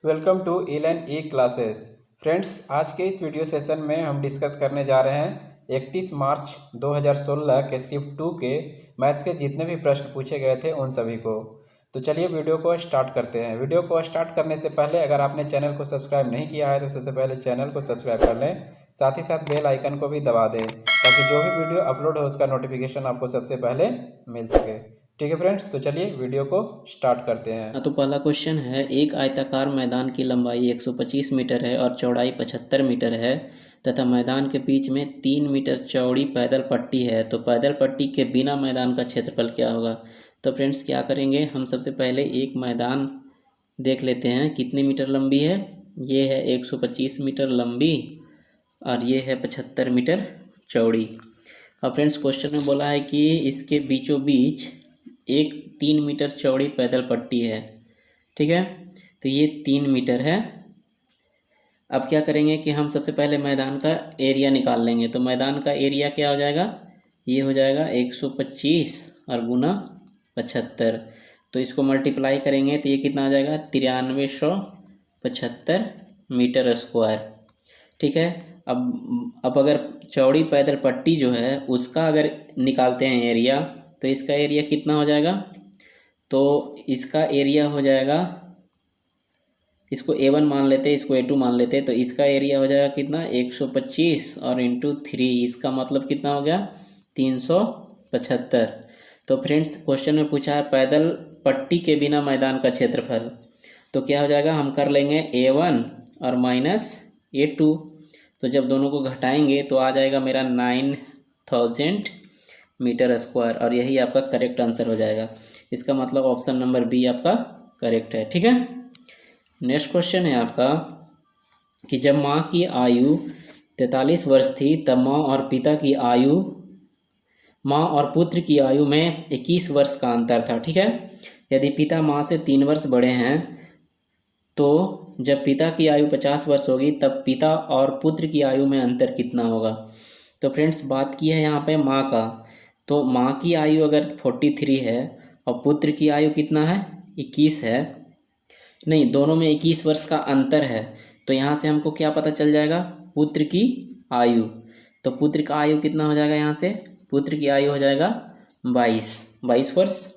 Welcome to इलन ई classes. Friends, आज के इस वीडियो सेशन में हम डिस्कस करने जा रहे हैं 31 मार्च 2016 के शिफ्ट 2 के मैथ्स के जितने भी प्रश्न पूछे गए थे उन सभी को। तो चलिए वीडियो को स्टार्ट करते हैं। वीडियो को स्टार्ट करने से पहले अगर आपने चैनल को सब्सक्राइब नहीं किया है तो सबसे पहले चैनल को सब्सक्राइब कर लें, साथ ही साथ बेल आइकन को भी दबा दें ताकि जो भी वीडियो अपलोड हो उसका नोटिफिकेशन आपको सबसे पहले मिल सके। ठीक है फ्रेंड्स, तो चलिए वीडियो को स्टार्ट करते हैं। तो पहला क्वेश्चन है, एक आयताकार मैदान की लंबाई 125 मीटर है और चौड़ाई 75 मीटर है तथा मैदान के बीच में 3 मीटर चौड़ी पैदल पट्टी है, तो पैदल पट्टी के बिना मैदान का क्षेत्रफल क्या होगा। तो फ्रेंड्स क्या करेंगे, हम सबसे पहले एक मैदान देख लेते हैं कितने मीटर लंबी है। ये है 125 मीटर लंबी और ये है 75 मीटर चौड़ी। अब फ्रेंड्स क्वेश्चन में बोला है कि इसके बीचों बीच एक 3 मीटर चौड़ी पैदल पट्टी है। ठीक है, तो ये 3 मीटर है। अब क्या करेंगे कि हम सबसे पहले मैदान का एरिया निकाल लेंगे। तो मैदान का एरिया क्या हो जाएगा, ये हो जाएगा 125 और गुना 75, तो इसको मल्टीप्लाई करेंगे तो ये कितना आ जाएगा 9375 मीटर स्क्वायर। ठीक है, अब अगर चौड़ी पैदल पट्टी जो है उसका अगर निकालते हैं एरिया, तो इसका एरिया कितना हो जाएगा, तो इसका एरिया हो जाएगा, इसको A1 मान लेते हैं, इसको A2 मान लेते हैं, तो इसका एरिया हो जाएगा कितना 125 और इंटू 3, इसका मतलब कितना हो गया 375। तो फ्रेंड्स क्वेश्चन में पूछा है पैदल पट्टी के बिना मैदान का क्षेत्रफल, तो क्या हो जाएगा, हम कर लेंगे A1 और माइनस A2, तो जब दोनों को घटाएंगे तो आ जाएगा मेरा 9000 मीटर स्क्वायर और यही आपका करेक्ट आंसर हो जाएगा। इसका मतलब ऑप्शन नंबर बी आपका करेक्ट है। ठीक है, नेक्स्ट क्वेश्चन है आपका कि जब माँ की आयु 43 वर्ष थी तब माँ और पुत्र की आयु में 21 वर्ष का अंतर था। ठीक है, यदि पिता माँ से 3 वर्ष बड़े हैं तो जब पिता की आयु 50 वर्ष होगी तब पिता और पुत्र की आयु में अंतर कितना होगा। तो फ्रेंड्स बात की है यहाँ पे माँ का, तो माँ की आयु अगर 43 है और पुत्र की आयु कितना है 21 है, नहीं दोनों में 21 वर्ष का अंतर है, तो यहाँ से हमको क्या पता चल जाएगा पुत्र की आयु। तो पुत्र का आयु कितना हो जाएगा, यहाँ से पुत्र की आयु हो जाएगा 22 वर्ष।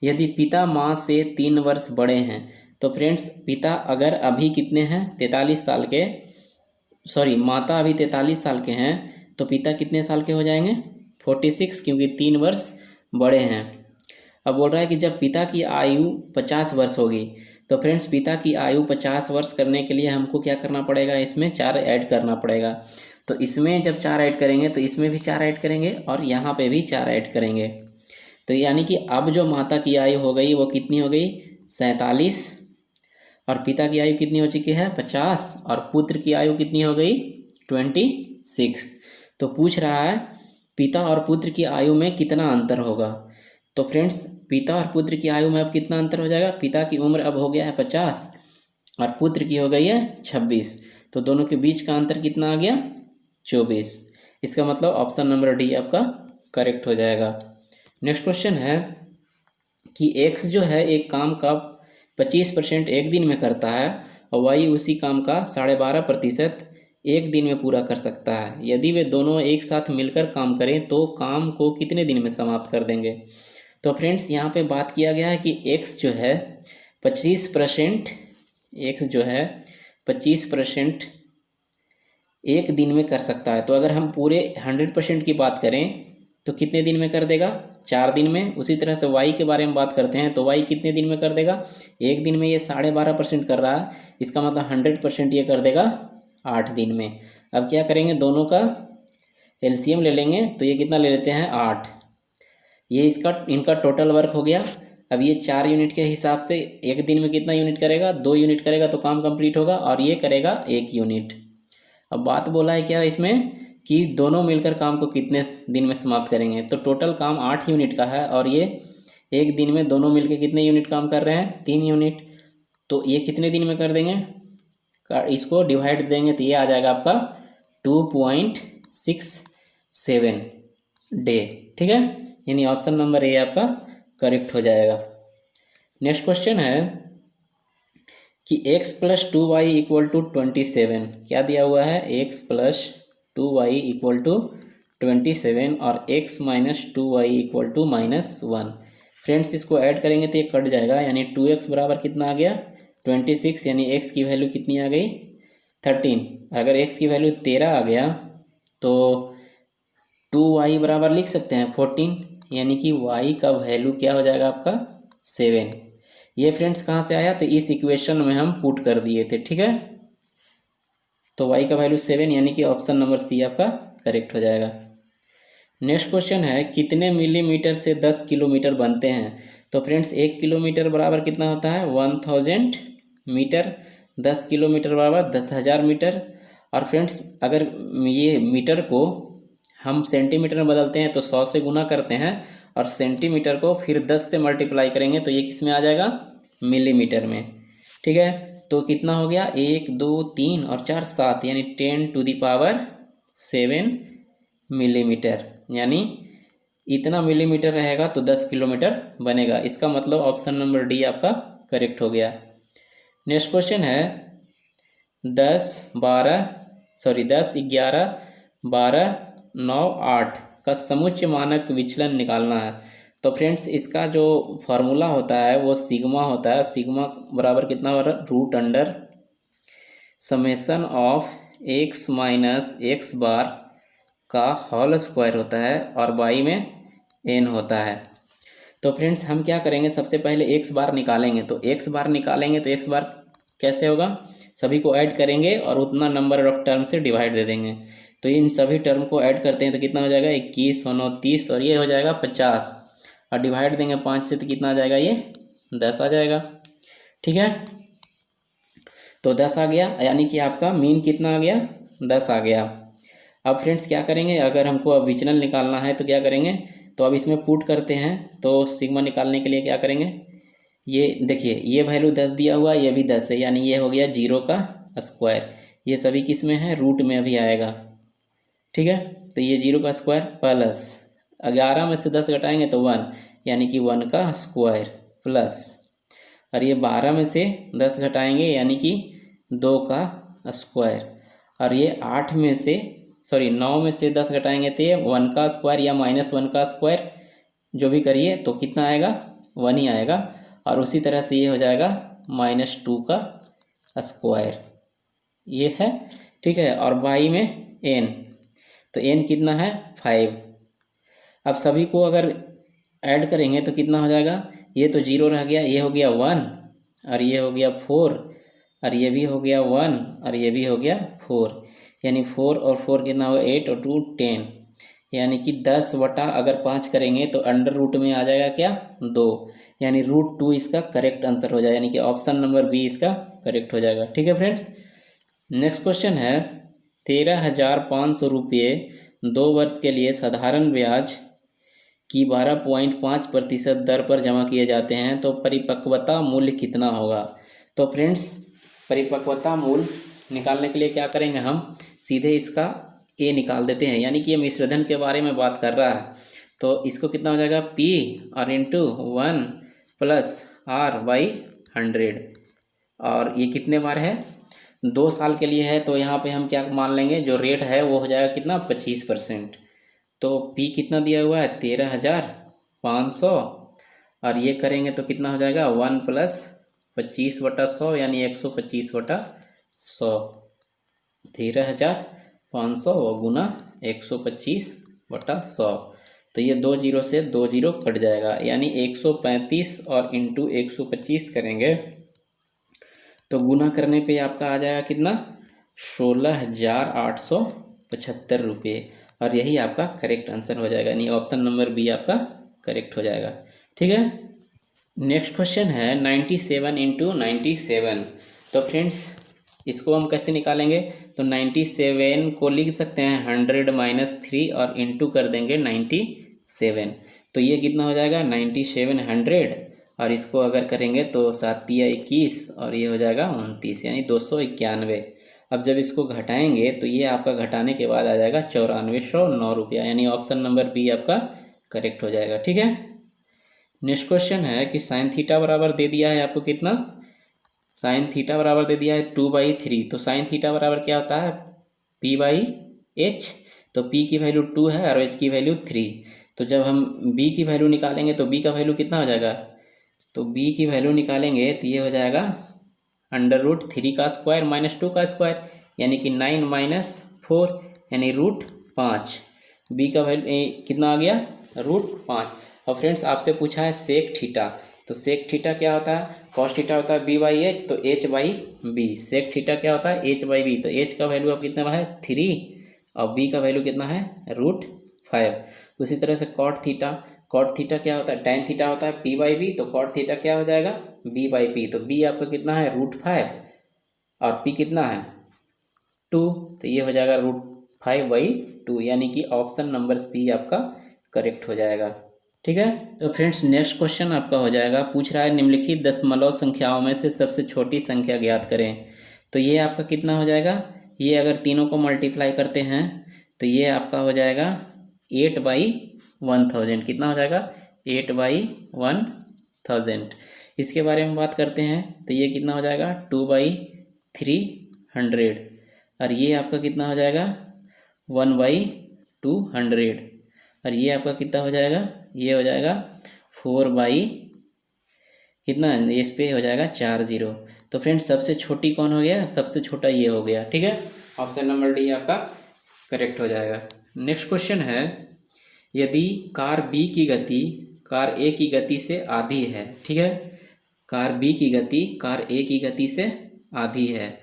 यदि पिता माँ से 3 वर्ष बड़े हैं, तो फ्रेंड्स पिता अगर अभी कितने हैं 43 साल के, सॉरी माता अभी 43 साल के हैं, तो पिता कितने साल के हो जाएंगे 46, क्योंकि 3 वर्ष बड़े हैं। अब बोल रहा है कि जब पिता की आयु 50 वर्ष होगी, तो फ्रेंड्स पिता की आयु 50 वर्ष करने के लिए हमको क्या करना पड़ेगा, इसमें 4 ऐड करना पड़ेगा। तो इसमें जब 4 ऐड करेंगे तो इसमें भी 4 ऐड करेंगे और यहाँ पे भी 4 ऐड करेंगे, तो यानी कि अब जो माता की आयु हो गई वो कितनी हो गई 47 और पिता की आयु कितनी हो चुकी है 50 और पुत्र की आयु कितनी हो गई 26। तो पूछ रहा है पिता और पुत्र की आयु में कितना अंतर होगा। तो फ्रेंड्स पिता और पुत्र की आयु में अब कितना अंतर हो जाएगा, पिता की उम्र अब हो गया है 50 और पुत्र की हो गई है 26, तो दोनों के बीच का अंतर कितना आ गया 24। इसका मतलब ऑप्शन नंबर डी आपका करेक्ट हो जाएगा। नेक्स्ट क्वेश्चन है कि एक्स जो है एक काम का 25% एक दिन में करता है और वाई उसी काम का 12.5% एक दिन में पूरा कर सकता है। यदि वे दोनों एक साथ मिलकर काम करें तो काम को कितने दिन में समाप्त कर देंगे। तो फ्रेंड्स यहाँ पे बात किया गया है कि एक्स जो है 25% एक दिन में कर सकता है, तो अगर हम पूरे 100% की बात करें तो कितने दिन में कर देगा 4 दिन में। उसी तरह से वाई के बारे में बात करते हैं तो वाई कितने दिन में कर देगा, एक दिन में। ये 12.5% कर रहा है, इसका मतलब 100% ये कर देगा 8 दिन में। अब क्या करेंगे, दोनों का एलसीएम ले लेंगे, तो ये कितना ले लेते हैं 8, ये इनका टोटल वर्क हो गया। अब ये 4 यूनिट के हिसाब से एक दिन में कितना यूनिट करेगा 2 यूनिट करेगा तो काम कंप्लीट होगा और ये करेगा 1 यूनिट। अब बात बोला है क्या इसमें कि दोनों मिलकर काम को कितने दिन में समाप्त करेंगे, तो टोटल काम 8 यूनिट का है और ये एक दिन में दोनों मिलकर कितने यूनिट काम कर रहे हैं 3 यूनिट, तो ये कितने दिन में कर देंगे, इसको डिवाइड देंगे तो ये आ जाएगा आपका 2.67 डे। ठीक है, यानी ऑप्शन नंबर ए आपका करेक्ट हो जाएगा। नेक्स्ट क्वेश्चन है कि x plus 2y equal to 27, क्या दिया हुआ है, x plus 2y equal to 27 और x minus 2y equal to -1। Friends इसको ऐड करेंगे तो ये कट जाएगा, यानी 2x बराबर कितना आ गया 26, यानी x की वैल्यू कितनी आ गई 13। अगर x की वैल्यू 13 आ गया तो 2y बराबर लिख सकते हैं 14, यानी कि y का वैल्यू क्या हो जाएगा आपका 7। ये फ्रेंड्स कहाँ से आया, तो इस इक्वेशन में हम पुट कर दिए थे, ठीक है। तो y का वैल्यू 7, यानी कि ऑप्शन नंबर सी आपका करेक्ट हो जाएगा। नेक्स्ट क्वेश्चन है, कितने मिलीमीटर से 10 किलोमीटर बनते हैं। तो फ्रेंड्स 1 किलोमीटर बराबर कितना होता है 1000 मीटर, 10 किलोमीटर बराबर 10,000 मीटर। और फ्रेंड्स अगर ये मीटर को हम सेंटीमीटर में बदलते हैं तो 100 से गुना करते हैं, और सेंटीमीटर को फिर 10 से मल्टीप्लाई करेंगे तो ये किस में आ जाएगा, मिलीमीटर में, ठीक है। तो कितना हो गया 1 2 3 और 4 7, यानी 10⁻7 मिलीमीटर, यानी इतना मिलीमीटर रहेगा तो 10 किलोमीटर बनेगा। इसका मतलब ऑप्शन नंबर डी आपका करेक्ट हो गया। नेक्स्ट क्वेश्चन है 10 11 12 9 8 का समुच्चय मानक विचलन निकालना है। तो फ्रेंड्स इसका जो फार्मूला होता है वो सिग्मा होता है। सिग्मा बराबर कितना हो रहा है, root under summation of x minus x bar का होल स्क्वायर होता है और y में n होता है। तो फ्रेंड्स हम क्या करेंगे, सबसे पहले x बार निकालेंगे। तो x बार निकालेंगे तो x बार कैसे होगा, सभी को ऐड करेंगे और उतना नंबर ऑफ टर्म से डिवाइड दे देंगे। तो इन सभी टर्म को ऐड करते हैं तो कितना हो जाएगा 21 9 30 और ये हो जाएगा 50, और डिवाइड देंगे 5 से तो कितना आ जाएगा, ये 10 आ जाएगा, ठीक है। तो 10 आ गया, यानी कि आपका मीन कितना आ गया 10 आ गया। अब फ्रेंड्स क्या करेंगे, अगर हमको अब विचलन निकालना है तो क्या करेंगे, तो अब इसमें पुट करते हैं। तो सिग्मा निकालने के लिए क्या करेंगे, ये देखिए ये वैल्यू 10 दिया हुआ, ये भी 10 है, यानी ये हो गया 0 का स्क्वायर। ये सभी किस में है, रूट में अभी आएगा, ठीक है। तो ये 0 का स्क्वायर प्लस 11 में से 10 घटाएंगे तो 1, यानी कि 1 का स्क्वायर प्लस, और ये 12 में से 10 घटाएंगे यानी कि 2 का स्क्वायर, और ये 9 में से 10 घटाएंगे तो ये 1 का स्क्वायर या -1 का स्क्वायर, जो भी करिए तो कितना आएगा 1 ही आएगा। और उसी तरह से ये हो जाएगा -2 का स्क्वायर, ये है, ठीक है। और y में n, तो n कितना है 5। अब सभी को अगर ऐड करेंगे तो कितना हो जाएगा, ये तो 0 रह गया, ये हो गया 1 और ये हो गया 4 और ये भी हो गया 1 और ये भी हो गया 4, यानी 4 और 4 कितना होगा 8 और 2 10, यानी कि 10 बटा अगर 5 करेंगे तो अंडर रूट में आ जाएगा क्या 2, यानी √2 इसका करेक्ट आंसर हो जाएगा, यानी कि ऑप्शन नंबर बी इसका करेक्ट हो जाएगा, ठीक है फ्रेंड्स। नेक्स्ट क्वेश्चन है 13,500 रुपये 2 वर्ष के लिए साधारण ब्याज की 12.5% दर पर जमा किए जाते हैं, तो परिपक्वता मूल्य कितना होगा। तो फ्रेंड्स परिपक्वता मूल्य निकालने के लिए क्या करेंगे, हम सीधे इसका ए निकाल देते हैं, यानी कि ये मिश्रधन के बारे में बात कर रहा है। तो इसको कितना हो जाएगा P और इंटू 1 प्लस R/100, और ये कितने बार है 2 साल के लिए है। तो यहाँ पे हम क्या मान लेंगे, जो रेट है वो हो जाएगा कितना 25%। तो P कितना दिया हुआ है 13,500, और ये करेंगे तो कितना हो जाएगा 1 प्लस 25/100, यानी 125/100, 13,500 गुना 125/100। तो ये 2 0 से 2 0 कट जाएगा, यानी 135 और इंटू 125 करेंगे तो गुना करने पे आपका आ जाएगा कितना 16,875 रुपये, और यही आपका करेक्ट आंसर हो जाएगा, यानी ऑप्शन नंबर बी आपका करेक्ट हो जाएगा, ठीक है। नेक्स्ट क्वेश्चन है 97 इंटू 97। तो फ्रेंड्स इसको हम कैसे निकालेंगे, तो 97 को लिख सकते हैं 100 - 3 और इंटू कर देंगे 97, तो ये कितना हो जाएगा 97 100, और इसको अगर करेंगे तो 7 × 21 और ये हो जाएगा 29, यानी 291। अब जब इसको घटाएंगे तो ये आपका घटाने के बाद आ जाएगा 9409 रुपया, यानी ऑप्शन नंबर बी आपका करेक्ट हो जाएगा, ठीक है। नेक्स्ट क्वेश्चन है कि sin थीटा बराबर दे दिया है आपको कितना साइन थीटा बराबर दे दिया है 2/3। तो साइन थीटा बराबर क्या होता है P/H। तो P की वैल्यू 2 है और H की वैल्यू 3। तो जब हम B की वैल्यू निकालेंगे तो B का वैल्यू कितना हो जाएगा, तो B की वैल्यू निकालेंगे तो ये हो जाएगा √3 का स्क्वायर माइनस 2 का स्क्वायर, यानी कि 9 - 4 यानी √5। B का वैल्यू कितना आ गया, √5। और फ्रेंड्स आपसे पूछा है सेक थीटा। तो सेक थीटा क्या होता है, कॉस थीटा होता है B/H, तो H/B। सेक थीटा क्या होता है H/B। तो H का वैल्यू अब कितना है 3 और B का वैल्यू कितना है √5। उसी तरह से कॉट थीटा, कॉट थीटा क्या होता है, टैन थीटा होता है P/B। तो कॉट थीटा क्या हो जाएगा B/P। तो B आपका कितना है √5 और P कितना है 2। तो ये हो जाएगा √5/2, यानी कि ऑप्शन नंबर सी आपका करेक्ट हो जाएगा। ठीक है। तो फ्रेंड्स नेक्स्ट क्वेश्चन आपका हो जाएगा, पूछ रहा है निम्नलिखित दशमलव संख्याओं में से सबसे छोटी संख्या ज्ञात करें। तो ये आपका कितना हो जाएगा, ये अगर तीनों को मल्टीप्लाई करते हैं तो ये आपका हो जाएगा 8/1000। कितना हो जाएगा 8/1000। इसके बारे में बात करते हैं तो ये कितना हो जाएगा 2/300 और ये आपका कितना हो जाएगा 1/200 और ये आपका कितना हो जाएगा, ये हो जाएगा 4 कितना है, इस पे हो जाएगा 4 0। तो फ्रेंड्स सबसे छोटी कौन हो गया, सबसे छोटा ये हो गया। ठीक है, ऑप्शन नंबर डी आपका करेक्ट हो जाएगा। नेक्स्ट क्वेश्चन है, यदि कार बी की गति कार ए की गति से आधी है। ठीक है, कार बी की गति कार ए की गति से आधी है।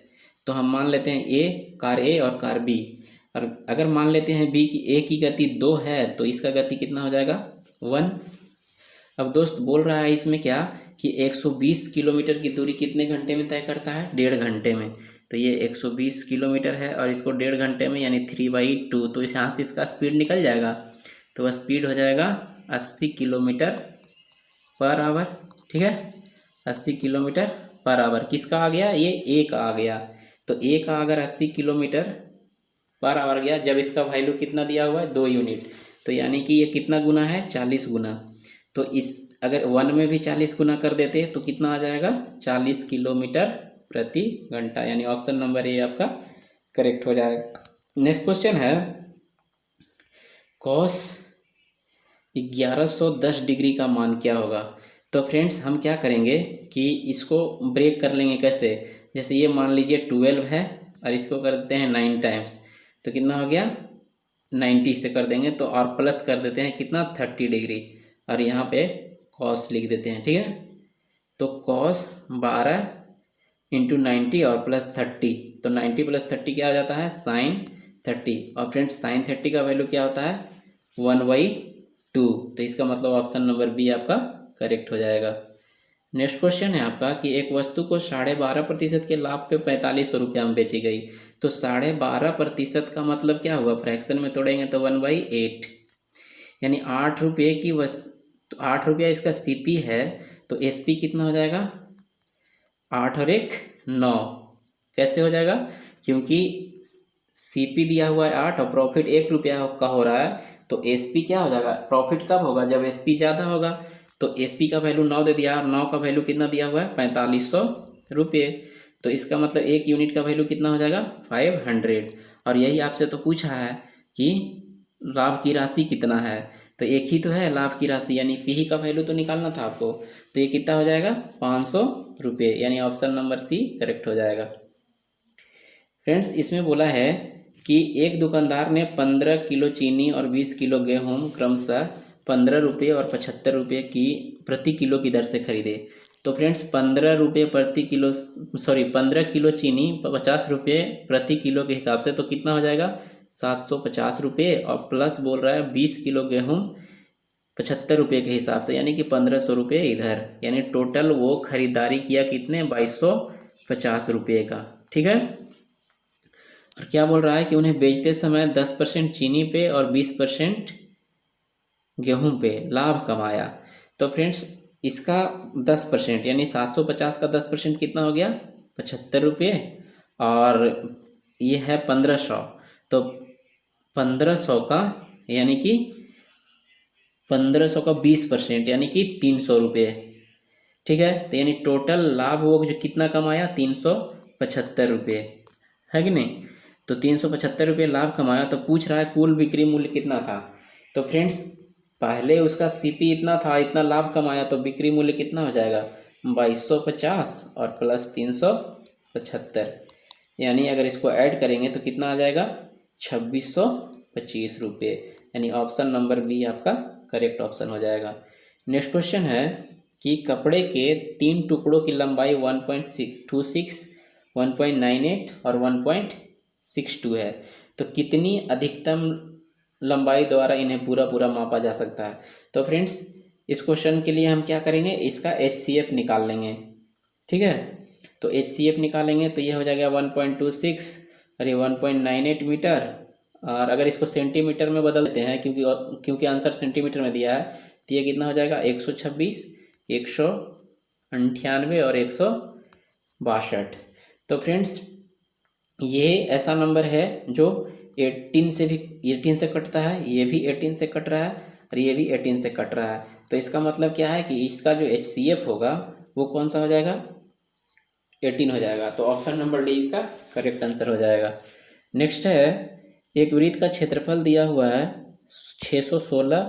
तो हम मान लेते हैं ए, कार ए और कार बी। और अगर मान लेते हैं बी की ए की गति 2 है तो इसका गति कितना हो जाएगा 1। अब दोस्त बोल रहा है इसमें क्या कि 120 किलोमीटर की दूरी कितने घंटे में तय करता है, 1.5 घंटे में। तो ये 120 किलोमीटर है और इसको 1.5 घंटे में यानी 3/2। तो यहाँ से इसका स्पीड निकल जाएगा, तो वह स्पीड हो जाएगा 80 किलोमीटर/आवर। ठीक है, 80 किलोमीटर/आवर। किसका आ गया, ये ए का आ गया। तो ए का अगर 80 किलोमीटर/आवर गया, जब इसका वैल्यू कितना दिया हुआ है 2 यूनिट, तो यानी कि ये कितना गुना है 40 गुना। तो इस अगर 1 में भी 40 गुना कर देते तो कितना आ जाएगा 40 किलोमीटर प्रति घंटा, यानी ऑप्शन नंबर ए आपका करेक्ट हो जाएगा। नेक्स्ट क्वेश्चन है, कॉस 1110 डिग्री का मान क्या होगा। तो फ्रेंड्स हम क्या करेंगे कि इसको ब्रेक कर लेंगे। कैसे, जैसे ये मान लीजिए 12 है और इसको कर देते हैं 9 टाइम्स, तो कितना हो गया 90 से कर देंगे। तो और प्लस कर देते हैं कितना 30 डिग्री और यहाँ पे कॉस लिख देते हैं। ठीक है, तो कॉस 12 × 90 और प्लस 30, तो 90 + 30 क्या हो जाता है साइन 30। और फ्रेंड्स साइन 30 का वैल्यू क्या होता है 1/2। तो इसका मतलब ऑप्शन नंबर बी आपका करेक्ट हो जाएगा। नेक्स्ट क्वेश्चन है आपका कि एक वस्तु को 12.5% के लाभ पे 4500 रुपया में बेची गई। तो 12.5% का मतलब क्या हुआ, फ्रैक्शन में तोड़ेंगे तो 1/8, यानी 8 रुपये की वस्तु, 8 रुपया इसका सीपी है। तो एसपी कितना हो जाएगा 8 और 1 9। कैसे हो जाएगा, क्योंकि सीपी दिया हुआ है 8 और प्रॉफिट 1 रुपया का हो रहा है। तो एसपी क्या हो जाएगा, प्रॉफिट कब होगा जब एसपी ज़्यादा होगा। तो एसपी का वैल्यू 9 दे दिया और 9 का वैल्यू कितना दिया हुआ है 4500 रुपये। तो इसका मतलब 1 यूनिट का वैल्यू कितना हो जाएगा 500। और यही आपसे तो पूछा है कि लाभ की राशि कितना है, तो एक ही तो है लाभ की राशि, यानी पी का वैल्यू तो निकालना था आपको। तो ये कितना हो जाएगा 500 रुपये, यानी ऑप्शन नंबर सी करेक्ट हो जाएगा। फ्रेंड्स इसमें बोला है कि एक दुकानदार ने 15 किलो चीनी और 20 किलो गेहूँ क्रमशः 15 रुपये और 75 रुपये की प्रति किलो की दर से खरीदे। तो फ्रेंड्स 15 रुपये प्रति किलो, 15 किलो चीनी 50 रुपये प्रति किलो के हिसाब से, तो कितना हो जाएगा 750 रुपये। और प्लस बोल रहा है 20 किलो गेहूँ 75 रुपये के हिसाब से, यानी कि 1500 रुपये इधर, यानी टोटल वो खरीदारी किया कितने 2250 रुपये का। ठीक है, और क्या बोल रहा है कि उन्हें बेचते समय 10% चीनी पे और 20% गेहूं पे लाभ कमाया। तो फ्रेंड्स इसका 10% यानी 750 का 10% कितना हो गया 75 रुपये, और ये है 1500। तो 1500 का यानी कि 1500 का 20% यानी कि 300 रुपये। ठीक है। तो यानी टोटल लाभ वो जो कितना कमाया 375 रुपये, है कि नहीं। तो 375 रुपये लाभ कमाया, तो पूछ रहा है कुल बिक्री मूल्य कितना था। तो फ्रेंड्स पहले उसका सीपी इतना था, इतना लाभ कमाया, तो बिक्री मूल्य कितना हो जाएगा 2250 और प्लस 375, यानी अगर इसको ऐड करेंगे तो कितना आ जाएगा 2625 रुपये, यानी ऑप्शन नंबर बी आपका करेक्ट ऑप्शन हो जाएगा। नेक्स्ट क्वेश्चन है कि कपड़े के 3 टुकड़ों की लंबाई 1.26, 1.98 और 1.62 है, तो कितनी अधिकतम लंबाई द्वारा इन्हें पूरा पूरा मापा जा सकता है। तो फ्रेंड्स इस क्वेश्चन के लिए हम क्या करेंगे, इसका HCF निकाल लेंगे, ठीक है। तो HCF निकालेंगे तो ये हो जाएगा 1.26 और ये 1.98 मीटर, और अगर इसको सेंटीमीटर में बदल देते हैं क्योंकि आंसर सेंटीमीटर में दिया है, तो ये कितना हो जाएगा 126, 198 और 162। तो फ्रेंड्स ये ऐसा नंबर है जो 18 से कटता है, ये भी 18 से कट रहा है और ये भी 18 से कट रहा है। तो इसका मतलब क्या है कि इसका जो HCF होगा वो कौन सा हो जाएगा 18 हो जाएगा। तो ऑप्शन नंबर डी इसका करेक्ट आंसर हो जाएगा। नेक्स्ट है एक वृत्त का क्षेत्रफल दिया हुआ है 616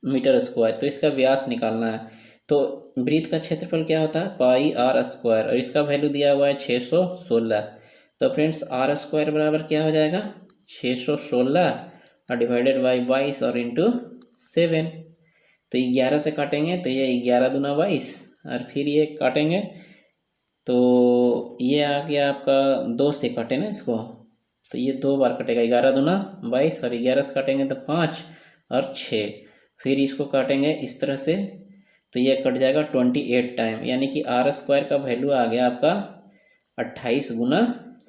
मीटर स्क्वायर, तो इसका व्यास निकालना है। तो वृत्त का क्षेत्रफल क्या होता है पाई आर स्क्वायर, और इसका वैल्यू दिया हुआ है 616। तो फ्रेंड्स आर स्क्वायर बराबर क्या हो जाएगा 616 और डिवाइडेड बाई 22 और इंटू 7। तो 11 से काटेंगे तो ये 11 दूना 22 और फिर ये काटेंगे तो ये आ गया आपका 2 से काटे ना इसको, तो ये 2 बार कटेगा, 11 दूना 22 और 11 से काटेंगे तो 5 और 6, फिर इसको काटेंगे इस तरह से तो ये कट जाएगा 28 टाइम, यानी कि आर स्क्वायर का वैल्यू आ गया आपका 28 गुना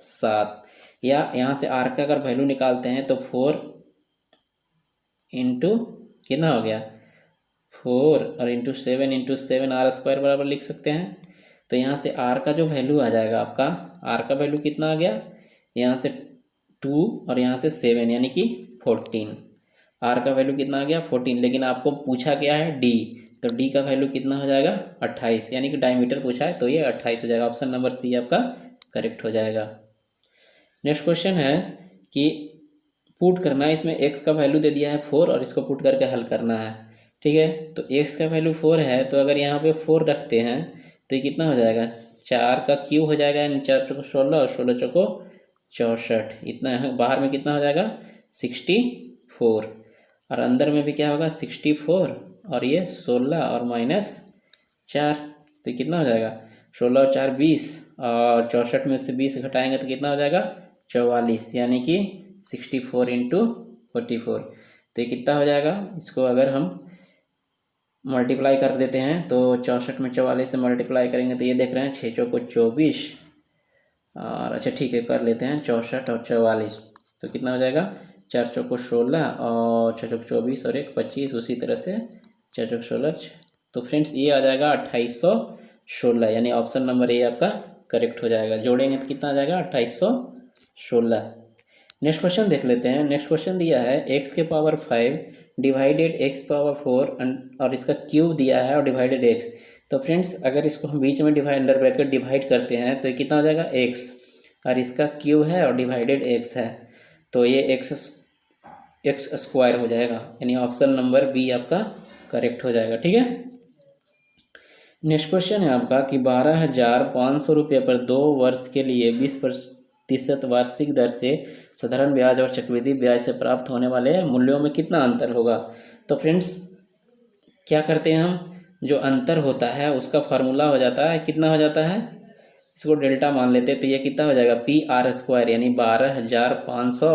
7, या यहाँ से आर का अगर वैल्यू निकालते हैं तो 4 इंटू कितना हो गया 4 और इंटू 7 आर स्क्वायर बराबर लिख सकते हैं। तो यहाँ से आर का जो वैल्यू आ जाएगा आपका, आर का वैल्यू कितना आ गया यहाँ से 2 और यहाँ से 7 यानी कि 14, आर का वैल्यू कितना आ गया 14, लेकिन आपको पूछा गया है डी, तो डी का वैल्यू कितना हो जाएगा 28, यानी कि डायमीटर पूछा है तो ये 28 हो जाएगा। ऑप्शन नंबर सी आपका करेक्ट हो जाएगा। नेक्स्ट क्वेश्चन है कि पुट करना है, इसमें x का वैल्यू दे दिया है 4 और इसको पुट करके हल करना है, ठीक है। तो x का वैल्यू 4 है, तो अगर यहाँ पे 4 रखते हैं तो ये कितना हो जाएगा 4 का क्यूब हो जाएगा, यानी 4 चौको 16 और 16 चौको 64, इतना यहाँ बाहर में कितना हो जाएगा 64 और अंदर में भी क्या होगा 64 और ये 16 और -4, तो कितना हो जाएगा 16 और 4 20 और 64 में से 20 घटाएंगे तो कितना हो जाएगा 44, यानी कि 64 इंटू 44, तो ये कितना हो जाएगा, इसको अगर हम मल्टीप्लाई कर देते हैं तो 64 में 44 से मल्टीप्लाई करेंगे तो ये देख रहे हैं 6 चौको 24 और अच्छा ठीक है कर लेते हैं 64 और 44, तो कितना हो जाएगा 4 चौको 16 और 6 चौको 24 और 1 25, उसी तरह से 4 चौको 16, तो फ्रेंड्स ये आ जाएगा 2816, यानी ऑप्शन नंबर ए आपका करेक्ट हो जाएगा। जोड़ेंगे तो कितना आ जाएगा 2816। नेक्स्ट क्वेश्चन देख लेते हैं। नेक्स्ट क्वेश्चन दिया है x के पावर 5 डिवाइडेड x पावर 4 और इसका क्यूब दिया है और डिवाइडेड x। तो फ्रेंड्स अगर इसको हम बीच में अंडर ब्रैकेट डिवाइड करते हैं तो ये कितना हो जाएगा x और इसका क्यूब है और डिवाइडेड x है, तो ये x स्क्वायर हो जाएगा, यानी ऑप्शन नंबर बी आपका करेक्ट हो जाएगा, ठीक है। नेक्स्ट क्वेश्चन है आपका कि 12,500 रुपये पर 2 वर्ष के लिए 20% वार्षिक दर से साधारण ब्याज और चक्रवृद्धि ब्याज से प्राप्त होने वाले मूल्यों में कितना अंतर होगा। तो फ्रेंड्स क्या करते हैं हम, जो अंतर होता है उसका फार्मूला हो जाता है, कितना हो जाता है, इसको डेल्टा मान लेते हैं, तो ये कितना हो जाएगा पी आर स्क्वायर, यानी 12,500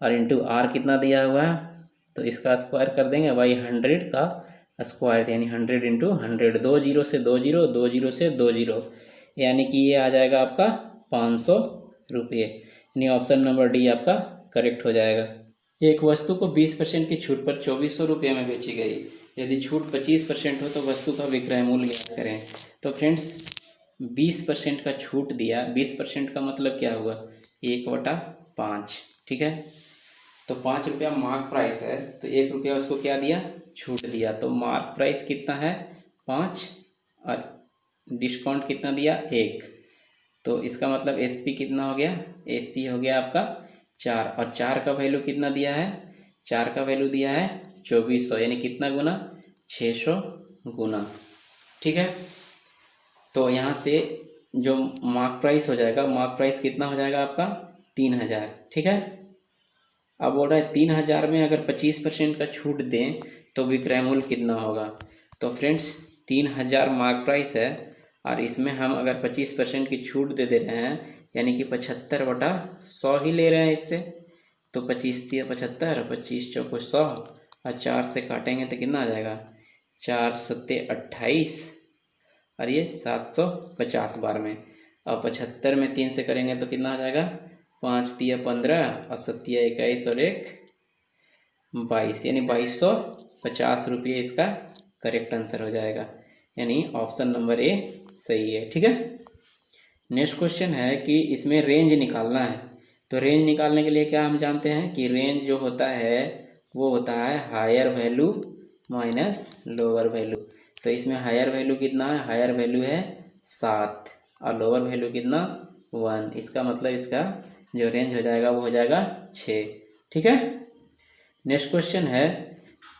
और इंटू आर कितना दिया हुआ है तो इसका स्क्वायर कर देंगे बाई 100 का स्क्वायर, यानी 100 इंटू 100, 2 जीरो से 2 जीरो, 2 जीरो से 2 जीरो, यानी कि ये आ जाएगा आपका 500 रुपये, यानी ऑप्शन नंबर डी आपका करेक्ट हो जाएगा। एक वस्तु को 20% की छूट पर 2400 रुपये में बेची गई, यदि छूट 25% हो तो वस्तु का विक्रय मूल्य ज्ञात करें। तो फ्रेंड्स 20% का छूट दिया, 20% का मतलब क्या हुआ 1/5, ठीक है। तो 5 रुपया मार्क प्राइस है, तो 1 रुपया उसको क्या दिया छूट दिया, तो मार्क प्राइस कितना है 5 और डिस्काउंट कितना दिया 1, तो इसका मतलब SP कितना हो गया, SP हो गया आपका 4, और 4 का वैल्यू कितना दिया है, 4 का वैल्यू दिया है 2400, यानी कितना गुना, 600 गुना। ठीक है, तो यहाँ से जो मार्क प्राइस हो जाएगा, मार्क प्राइस कितना हो जाएगा आपका 3000। ठीक है, अब बोल रहा है 3000 में अगर 25% का छूट दें तो विक्रय मूल्य कितना होगा। तो फ्रेंड्स 3000 मार्क प्राइस है और इसमें हम अगर 25% की छूट दे रहे हैं, यानी कि 75/100 ही ले रहे हैं इससे, तो 25 × 75, 25 × 4 100, और 4 से काटेंगे तो कितना आ जाएगा, 4 × 7 = 28, और ये 750 बार में, और 75 में 3 से करेंगे तो कितना आ जाएगा, 5 × 3 = 15, और 7 × 21 और 1 22, यानी 2250 रुपये इसका करेक्ट आंसर हो जाएगा, यानी ऑप्शन नंबर ए सही है। ठीक है, नेक्स्ट क्वेश्चन है कि इसमें रेंज निकालना है। तो रेंज निकालने के लिए क्या हम जानते हैं कि रेंज जो होता है वो होता है higher value minus lower value. तो इसमें हायर वैल्यू कितना है, हायर वैल्यू है 7 और लोअर वैल्यू कितना 1, इसका मतलब इसका जो रेंज हो जाएगा वो हो जाएगा 6। ठीक है, नेक्स्ट क्वेश्चन है,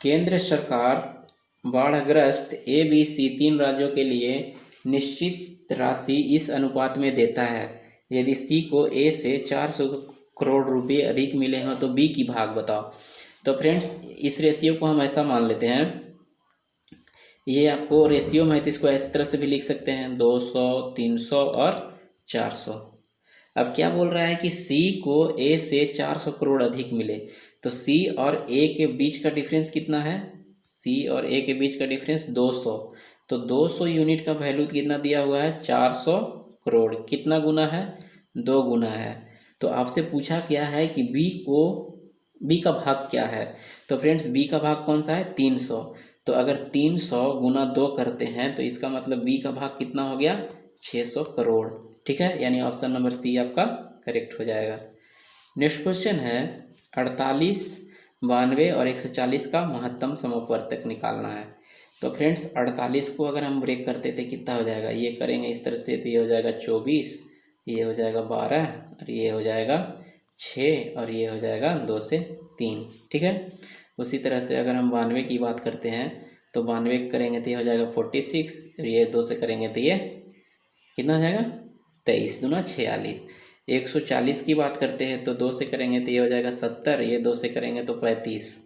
केंद्र सरकार बाढ़ग्रस्त ABC 3 राज्यों के लिए निश्चित राशि इस अनुपात में देता है, यदि C को A से 400 करोड़ रुपए अधिक मिले हों तो B की भाग बताओ। तो फ्रेंड्स इस रेशियो को हम ऐसा मान लेते हैं, ये आपको रेशियो में है तो इसको इस तरह से भी लिख सकते हैं 200, 300 और 400। अब क्या बोल रहा है कि C को A से 400 करोड़ अधिक मिले, तो C और A के बीच का डिफरेंस कितना है, C और A के बीच का डिफरेंस 200, तो 200 यूनिट का वैल्यू कितना दिया हुआ है 400 करोड़, कितना गुना है 2 गुना है। तो आपसे पूछा क्या है कि B का भाग क्या है, तो फ्रेंड्स B का भाग कौन सा है 300, तो अगर 300 गुना 2 करते हैं तो इसका मतलब B का भाग कितना हो गया 600 करोड़। ठीक है, यानी ऑप्शन नंबर C आपका करेक्ट हो जाएगा। नेक्स्ट क्वेश्चन है 48, 92 और 140 का महत्तम समवर्तक निकालना है। तो फ्रेंड्स 48 को अगर हम ब्रेक करते थे कितना हो जाएगा, ये करेंगे इस तरह से तो ये हो जाएगा 24, ये हो जाएगा 12 और ये हो जाएगा 6 और ये हो जाएगा 2 से 3। ठीक है, उसी तरह से अगर हम 92 की बात करते हैं तो 92 करेंगे तो ये हो जाएगा 46 और ये 2 से करेंगे तो ये कितना हो जाएगा 23 दूना 46। 140 की बात करते हैं तो 2 से करेंगे तो ये हो जाएगा 70, ये 2 से करेंगे तो 35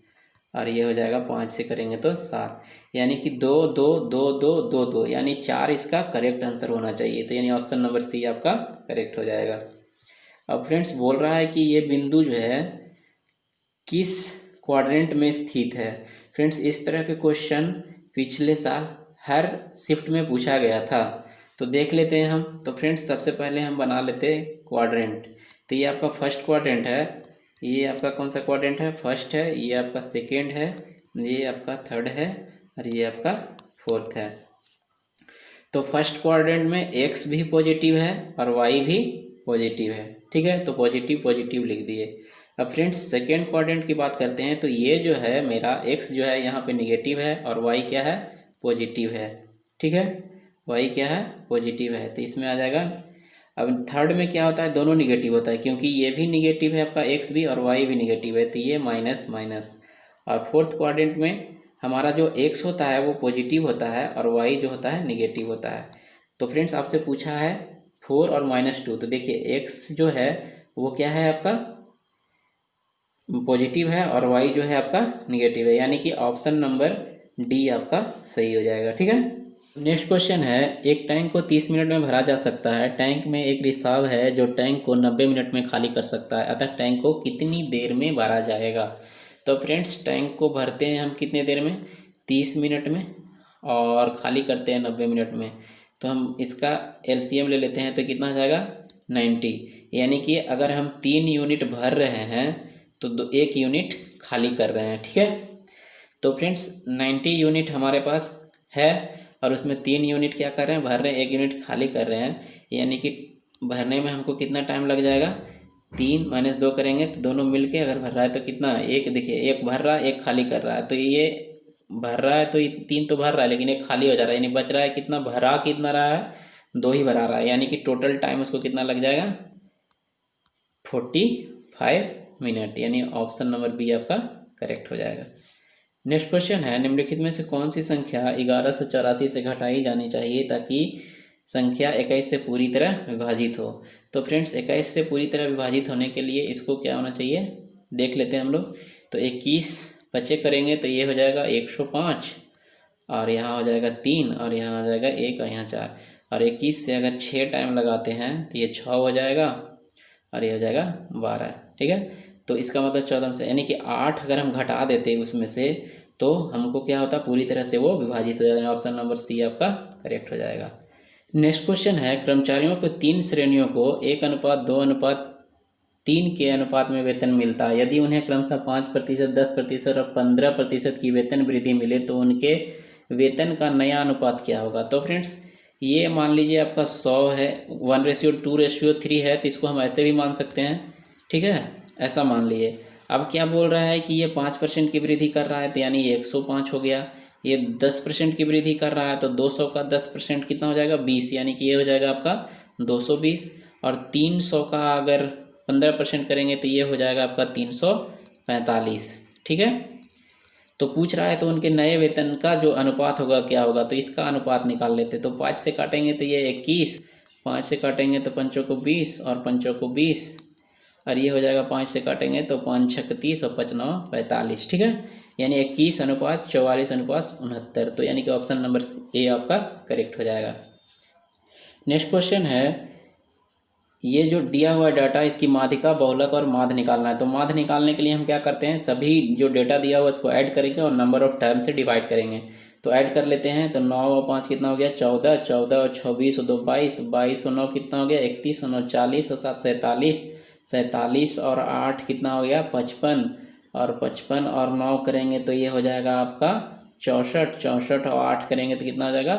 और ये हो जाएगा 5 से करेंगे तो 7, यानी कि 2 2 2 2 2 2, यानी 4 इसका करेक्ट आंसर होना चाहिए। तो यानी ऑप्शन नंबर C आपका करेक्ट हो जाएगा। अब फ्रेंड्स बोल रहा है कि ये बिंदु जो है किस क्वाड्रेंट में स्थित है। फ्रेंड्स इस तरह के क्वेश्चन पिछले साल हर शिफ्ट में पूछा गया था, तो देख लेते हैं हम। तो फ्रेंड्स सबसे पहले हम बना लेते हैं क्वाड्रेंट। तो ये आपका फर्स्ट क्वाड्रेंट है, ये आपका कौन सा क्वाड्रेंट है, फर्स्ट है, ये आपका सेकेंड है, ये आपका थर्ड है और ये आपका फोर्थ है। तो फर्स्ट क्वाड्रेंट में X भी पॉजिटिव है और Y भी पॉजिटिव है। ठीक है, तो पॉजिटिव पॉजिटिव लिख दिए। अब फ्रेंड्स सेकेंड क्वाड्रेंट की बात करते हैं, तो ये जो है मेरा X जो है यहाँ पे निगेटिव है और Y क्या है पॉजिटिव है। ठीक है, Y क्या है पॉजिटिव है, तो इसमें आ जाएगा। अब थर्ड में क्या होता है, दोनों निगेटिव होता है, क्योंकि ये भी निगेटिव है आपका X भी और Y भी निगेटिव है, तो ये माइनस माइनस। और फोर्थ क्वाड्रेंट में हमारा जो X होता है वो पॉजिटिव होता है और Y जो होता है निगेटिव होता है। तो फ्रेंड्स आपसे पूछा है 4 और -2, तो देखिए X जो है वो क्या है आपका पॉजिटिव है और Y जो है आपका निगेटिव है, यानी कि ऑप्शन नंबर D आपका सही हो जाएगा। ठीक है, नेक्स्ट क्वेश्चन है, एक टैंक को 30 मिनट में भरा जा सकता है। टैंक में एक रिसाव है जो टैंक को 90 मिनट में खाली कर सकता है, अतः टैंक को कितनी देर में भरा जाएगा। तो फ्रेंड्स टैंक को भरते हैं हम कितने देर में 30 मिनट में और खाली करते हैं 90 मिनट में। तो हम इसका LCM ले लेते हैं तो कितना हो जाएगा 90, यानी कि अगर हम 3 यूनिट भर रहे हैं तो 1 यूनिट खाली कर रहे हैं। ठीक है, तो फ्रेंड्स 90 यूनिट हमारे पास है और उसमें 3 यूनिट क्या कर रहे हैं भर रहे हैं, 1 यूनिट खाली कर रहे हैं, यानी कि भरने में हमको कितना टाइम लग जाएगा 3 - 2 करेंगे तो दोनों मिलके अगर भर रहा है तो कितना एक, देखिए एक भर रहा है एक खाली कर रहा है, तो ये भर रहा है तो ये 3 तो भर रहा है, लेकिन एक खाली हो जा रहा है, यानी बच रहा है कितना, भरा कितना रहा है, 2 ही भरा रहा है, यानी कि टोटल टाइम उसको कितना लग जाएगा, 45 मिनट, यानी ऑप्शन नंबर बी आपका करेक्ट हो जाएगा। नेक्स्ट क्वेश्चन है, निम्नलिखित में से कौन सी संख्या 1184 से घटाई जानी चाहिए ताकि संख्या 21 से पूरी तरह विभाजित हो। तो फ्रेंड्स 21 से पूरी तरह विभाजित होने के लिए इसको क्या होना चाहिए, देख लेते हैं हम लोग। तो 21 बचे करेंगे तो ये हो जाएगा 105, और यहाँ हो जाएगा 3, और यहाँ हो जाएगा 1, और यहाँ 4, और 21 से अगर 6 टाइम लगाते हैं तो ये 6 हो जाएगा, और ये हो जाएगा 12। ठीक है, तो इसका मतलब 14 से, यानी कि 8 अगर हम घटा देते उसमें से तो हमको क्या होता, पूरी तरह से वो विभाजित हो जाएगा। ऑप्शन नंबर सी आपका करेक्ट हो जाएगा। नेक्स्ट क्वेश्चन है, कर्मचारियों को 3 श्रेणियों को 1:2:3 के अनुपात में वेतन मिलता है। यदि उन्हें क्रमशः 5%, 10% और 15% की वेतन वृद्धि मिले तो उनके वेतन का नया अनुपात क्या होगा। तो फ्रेंड्स ये मान लीजिए आपका 100 है, 1:2:3 है, तो इसको हम ऐसे भी मान सकते हैं। ठीक है, ऐसा मान लिए। अब क्या बोल रहा है कि ये 5% की वृद्धि कर रहा है, तो यानी ये 105 हो गया। ये 10% की वृद्धि कर रहा है तो 200 का 10% कितना हो जाएगा, 20, यानी कि ये हो जाएगा आपका 220। और 300 का अगर 15% करेंगे तो ये हो जाएगा आपका 345। ठीक है, तो पूछ रहा है तो उनके नए वेतन का जो अनुपात होगा क्या होगा, तो इसका अनुपात निकाल लेते। तो 5 से काटेंगे तो ये 21, 5 से काटेंगे तो 5 को 20 और 5 को 20, और ये हो जाएगा 5 से काटेंगे तो 5 6 30 और 5 9 45। ठीक है, यानी 21:44:69, तो यानी कि ऑप्शन नंबर ए आपका करेक्ट हो जाएगा। नेक्स्ट क्वेश्चन है, ये जो दिया हुआ डाटा इसकी माध्यिका, बहुलक और माध्य निकालना है। तो माध्य निकालने के लिए हम क्या करते हैं, सभी जो डेटा दिया हुआ उसको ऐड करेंगे और नंबर ऑफ टर्म से डिवाइड करेंगे। तो ऐड कर लेते हैं, तो 9 और 5 कितना हो गया, 14, 14 और 26 और 2 22, 22 और 9 कितना हो गया, 31 और 9 40 और 7 47, 47 और 8 कितना हो गया, 55, और 55 और 9 करेंगे तो ये हो जाएगा आपका 64, 64 और 8 करेंगे तो कितना हो जाएगा,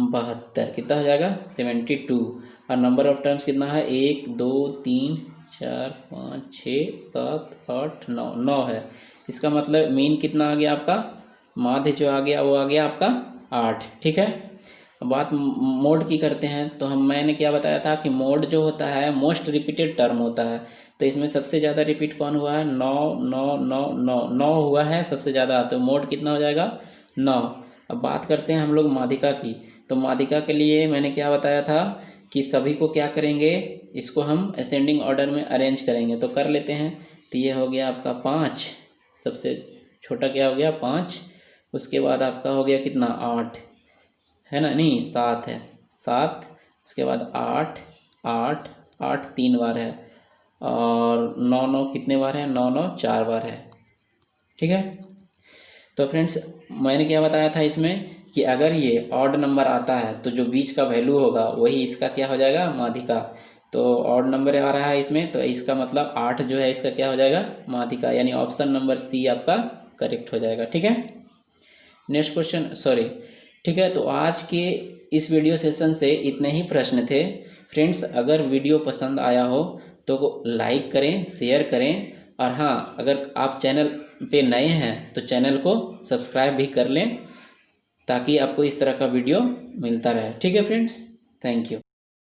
72, कितना हो जाएगा, 72। और नंबर ऑफ टर्म्स कितना है, 1 2 3 4 5 6 7 8 9, 9 है। इसका मतलब मीन कितना आ गया आपका, माध्य जो आ गया वो आ गया आपका 8। ठीक है, अब बात मोड की करते हैं। तो मैंने क्या बताया था कि मोड जो होता है मोस्ट रिपीटेड टर्म होता है। तो इसमें सबसे ज़्यादा रिपीट कौन हुआ है, 9 9 9 9 9 हुआ है सबसे ज़्यादा, तो मोड कितना हो जाएगा, 9। अब बात करते हैं हम लोग माध्यिका की। तो माध्यिका के लिए मैंने क्या बताया था कि सभी को क्या करेंगे, इसको हम असेंडिंग ऑर्डर में अरेंज करेंगे। तो कर लेते हैं, तो ये हो गया आपका 5, सबसे छोटा क्या हो गया 5, उसके बाद आपका हो गया कितना 8 है ना, नहीं 7 है, 7, उसके बाद 8 8 8 3 बार है, और 9 9 कितने बार है, 9 9 4 बार है। ठीक है, तो फ्रेंड्स मैंने क्या बताया था इसमें कि अगर ये ऑड नंबर आता है तो जो बीच का वैल्यू होगा वही इसका क्या हो जाएगा, माध्यिका। तो ऑड नंबर आ रहा है इसमें, तो इसका मतलब 8 जो है इसका क्या हो जाएगा, माध्यिका, यानी ऑप्शन नंबर सी आपका करेक्ट हो जाएगा। ठीक है, नेक्स्ट क्वेश्चन, सॉरी। ठीक है, तो आज के इस वीडियो सेशन से इतने ही प्रश्न थे। फ्रेंड्स अगर वीडियो पसंद आया हो तो लाइक करें, शेयर करें, और हाँ अगर आप चैनल पे नए हैं तो चैनल को सब्सक्राइब भी कर लें ताकि आपको इस तरह का वीडियो मिलता रहे। ठीक है फ्रेंड्स, थैंक यू।